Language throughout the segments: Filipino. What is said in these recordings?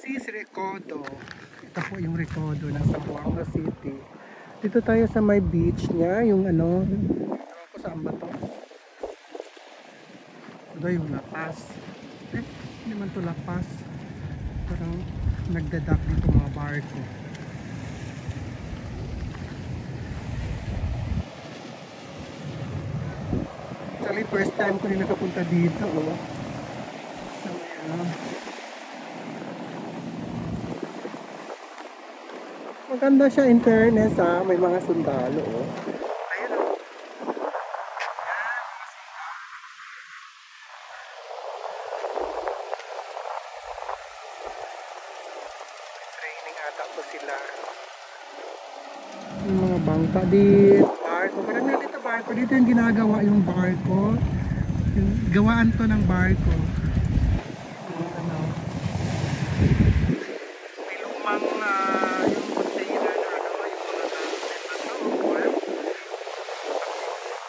This is Recodo. Ito po yung Recodo ng Zamboanga City. Dito tayo sa may beach niya, yung ano, ewan ko saan ba to? Ito yung lapas. Hindi naman to lapas. Parang nagdadak dito mga barko. Actually, first time ko rin nakapunta dito. Oh. So, maganda siya in fairness ha. May mga sundalo. Oh. Ayun oh. Training ata po sila. Yung mga bangka dito. Barko. Parang nalito barko. Dito yung ginagawa yung barko. Yung gawaan to ng barko. Yung ano. May lumang yung container na ano. Yung mga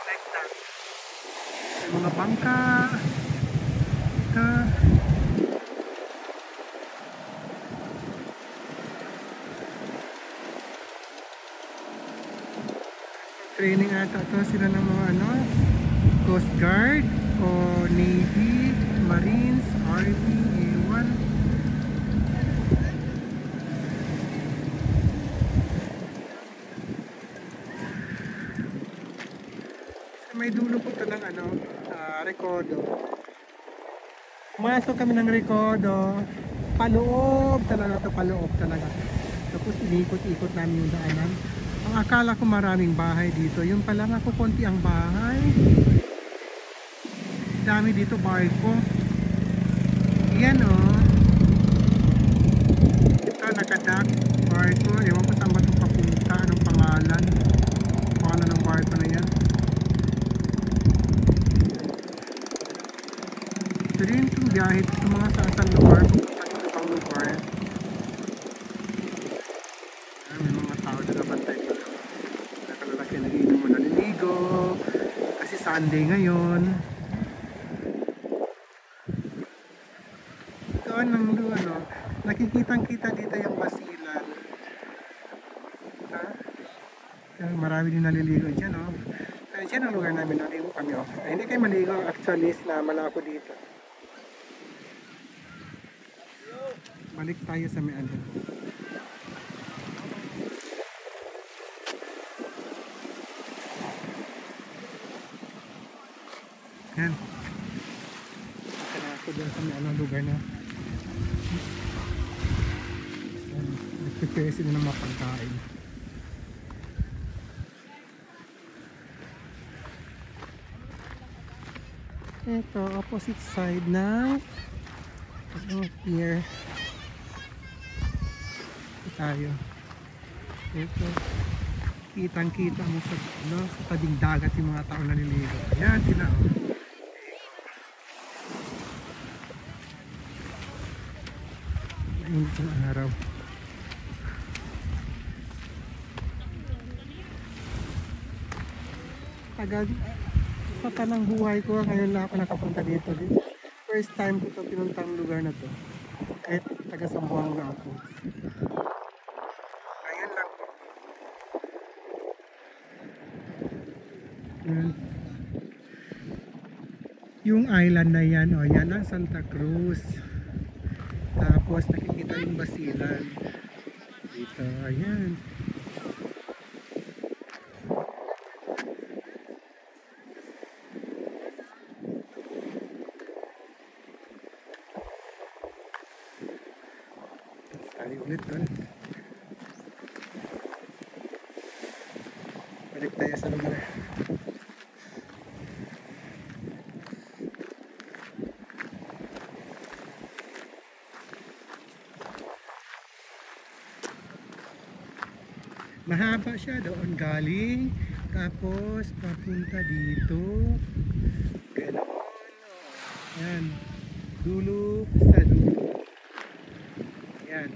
like that. May mga bangka. Training ata to sila ng mga ano, Coast Guard o Navy, Marines, Army, A1. So, may dulo po ito ng ano, Recodo. Pumasok kami ng Recodo, paloob talaga to, paloob talaga. Tapos inikot-ikot namin yung daanan. Ang akala ko maraming bahay dito. Yung pala nga ko konti ang bahay. Dami dito barko. Yan oh. Ito nakadak barko. Ewan ko saan ba ito papunta. Anong pangalan? Pangalan ng barko na yan. Ito rin itong biyahe sa mga saan lugar. Pupunta sa ibang lugar. May mga tao na nabantay dito. Nakalalaki nagiinom mo naliligo. Kasi Sunday ngayon. Ito anong ano, nakikitang-kita dito yung basilan. Marami din naliligo dyan, oh. Dyan ang lugar namin, naligo kami, oh. Hindi kayo maligo, actually, sinamala ako dito. Balik tayo sa may ano. Yan. Kaya ako dyan sa may anong lugar na nagprepare sila ng mga pagkain. Ito, opposite side ng pier. Ito tayo. Ito. Kitang-kita mo sa, ano, sa tabing dagat yung mga tao naliligo. Ayan sila. Mainit ang araw. Tagal sa tanang buhay ko, ngayon lang ako nakapunta dito. First time ko ito pinuntang lugar na to. Kahit taga Zamboanga ako. Ngayon lang po. Yung island na yan, oh, yan ang Santa Cruz. Tapos nakikita yung basilan. Dito, ayan. Tayo ulit doon. Balik tayo sa lugar. Mahaba siya doon galing, tapos papunta dito. Ganon. Yan. Dulo sa dulo. Yan.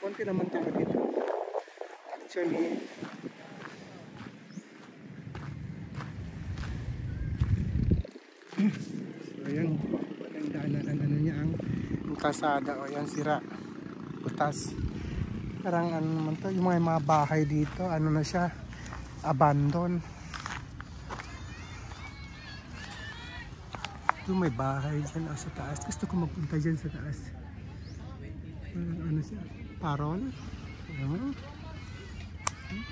Konti naman tao dito. Actually, so ayan, ang daanan, ano niya, ang kalsada. O yan, sira. Butas. Parang ano naman to, yung mga bahay dito, ano na siya, abandon. Ito may bahay dyan sa taas. Gusto ko magpunta dyan sa taas. Ano siya, parol.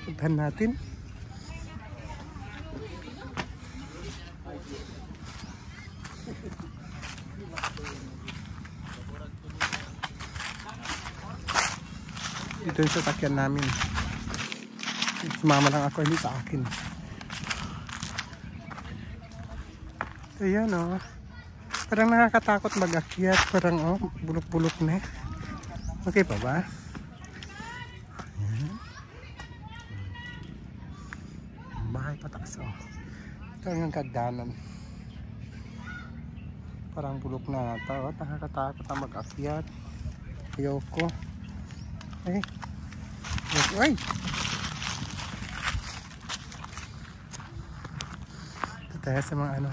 Puntahan natin. Ito yung sasakyan namin. Sumama lang ako, hindi sa akin. Ayan o. Parang nakakatakot mag-akyat. Parang bulok-bulok na. Okay pa ba? Ayan. Bahay pataas o. Ito yung kagdanan. Parang bulok na ito. Nakakatakot na mag-akyat. Ayoko. Ay. Ay. Ito tayo sa mga ano.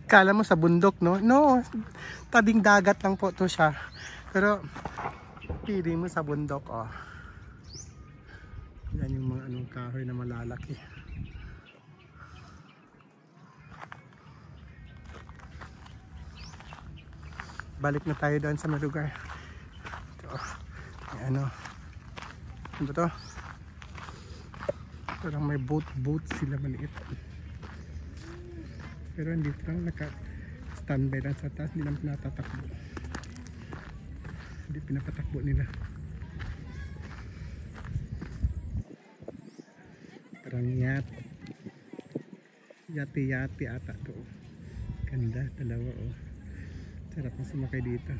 Kala mo sa bundok, no? No, tabing dagat lang po to siya. Pero pili mo sa bundok, oh. Yan yung mga anong kahoy na malalaki. Balik na tayo doon sa lugar. Ito, may ano. Ano ba to? Parang may boat sila maliit. Pero andito lang, naka-standby lang sa taas, hindi lang pinatatakbo. Hindi pinapatakbo nila. Parang yate ata to. Ganda, dalawa oh. Sarap na sumakay dito.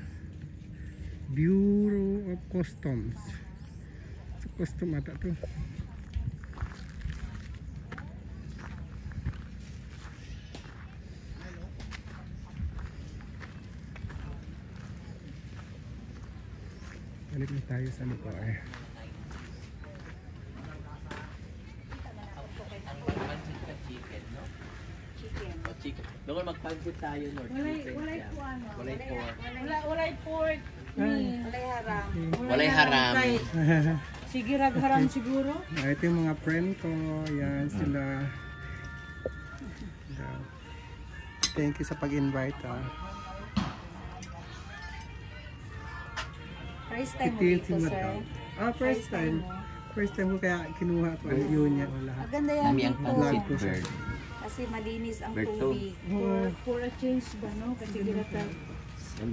Bureau of Customs. Sa custom ata to. Balik na tayo sa lugar. Doon magpansit tayo, Lord. Walay po ano. Walay pork. Walay pork. Walay haram. Walay haram. Sige, ragharam siguro. Ito yung mga friend ko. Yan sila. Thank you sa pag-invite. First time mo dito, sir. First time. First time ko kaya kinuha ko ang view niya o lahat. Maganda yan Nami ang dito. pansit bird. Kasi malinis ang Bird tubig. For a change ba, no? Kasi ginata.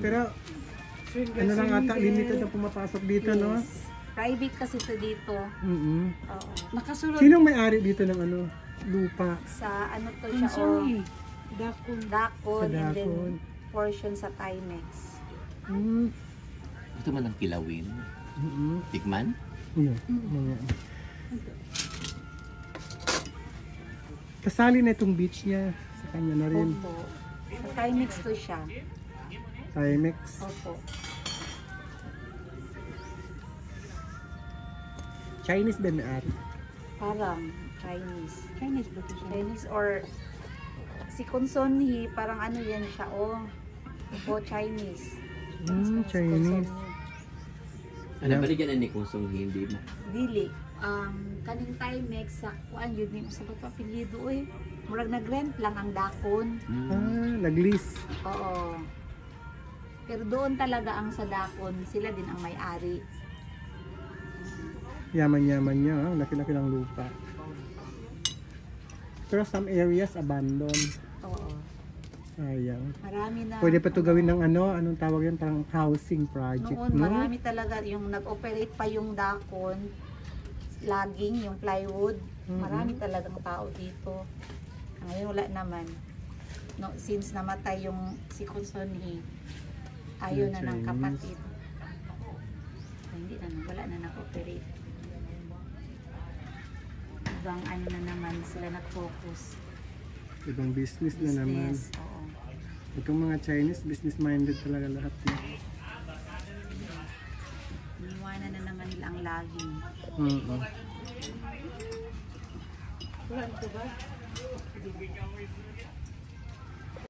Pero ano lang ata, limited na pumapasok dito, no? Private kasi ito dito. Oo. Nakasulod. Sinong may-ari dito ng ano, lupa? Sa ano to siya, Sorry. Dakon. Dakon, Sa and then Dakon. portion sa Timex. Gusto mo ng kilawin? Tikman? Mga kasali na itong beach niya sa kanya na rin. Opo. Sa Timex to siya. Timex. Opo. Chinese ba may-ari? Parang Chinese. Chinese ba ito siya? Chinese or si Konsonhi, parang ano yan siya, o Chinese. Chinese. Ano ba rin ni kung hindi mo? Dili. Kaning Timex sa kuan yun ni sa bato apelyido oy. Murag nag-rent lang ang Dakon. Nag-lease. Oo. Pero doon talaga ang sa Dakon, sila din ang may-ari. Yaman-yaman niya, laki-laki ng lupa. Pero some areas abandoned. Oo. Sayang. Marami na. Pwede pa ito gawin ng ano, anong tawag yan? Parang housing project, Noon, no? marami talaga yung nag-operate pa yung Dakon, logging, yung plywood. Marami talagang tao dito. Ngayon wala naman. No, since namatay yung si Konsonhi, ayaw na ng kapatid. So, hindi na, wala na nag-operate. Ibang ano na naman sila nag-focus. Ibang business na naman. Business, oo. Itong mga Chinese, business-minded talaga lahat. laging. Mm-mm. Wala ito ba?